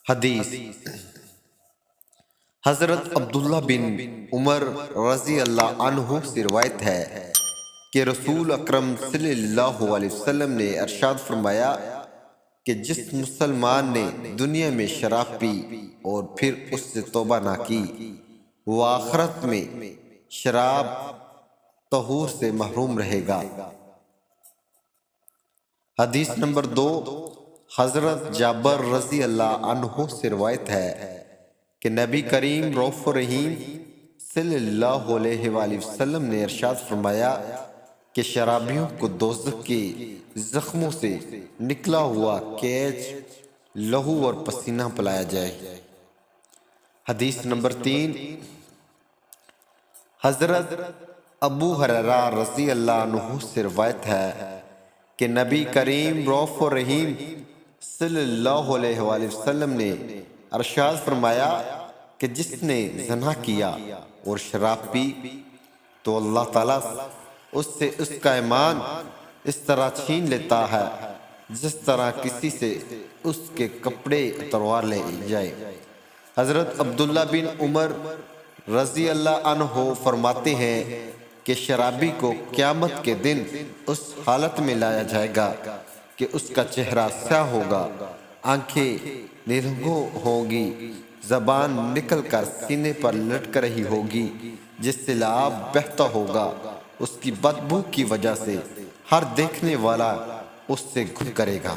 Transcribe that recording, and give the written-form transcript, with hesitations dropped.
حدیث حضرت عبداللہ بن عمر رضی اللہ عنہ سے روایت ہے کہ رسول اکرم صلی اللہ علیہ وسلم نے ارشاد فرمایا کہ جس مسلمان نے دنیا میں شراب پی اور پھر اس سے توبہ نہ کی وہ آخرت میں شراب طہور سے محروم رہے گا۔ حدیث نمبر 2، حضرت جابر رضی اللہ عنہ سے روایت ہے کہ نبی کریم رؤوف رحیم صلی اللہ علیہ وآلہ وسلم نے ارشاد فرمایا کہ شرابیوں کو دوزخ کے زخموں سے نکلا ہوا کیچ، لہو اور پسینہ پلایا جائے۔ حدیث نمبر 3، حضرت ابو ہریرہ رضی اللہ عنہ سے روایت ہے کہ نبی کریم رؤوف رحیم صلی اللہ علیہ وآلہ وسلم نے ارشاد فرمایا کہ جس نے زنا کیا اور شراب پی تو اللہ تعالیٰ اس سے اس کا ایمان اس طرح چھین لیتا ہے جس طرح کسی سے اس کے کپڑے اتروا لے جائے۔ حضرت عبداللہ بن عمر رضی اللہ عنہ فرماتے ہیں کہ شرابی کو قیامت کے دن اس حالت میں لایا جائے گا کہ اس کا چہرہ سیاہ ہوگا، آنکھیں نرگھو ہوں گی، زبان نکل کر سینے پر لٹک رہی ہوگی جس سے لعاب بہتا ہوگا، اس کی بدبو کی وجہ سے ہر دیکھنے والا اس سے گھن کرے گا۔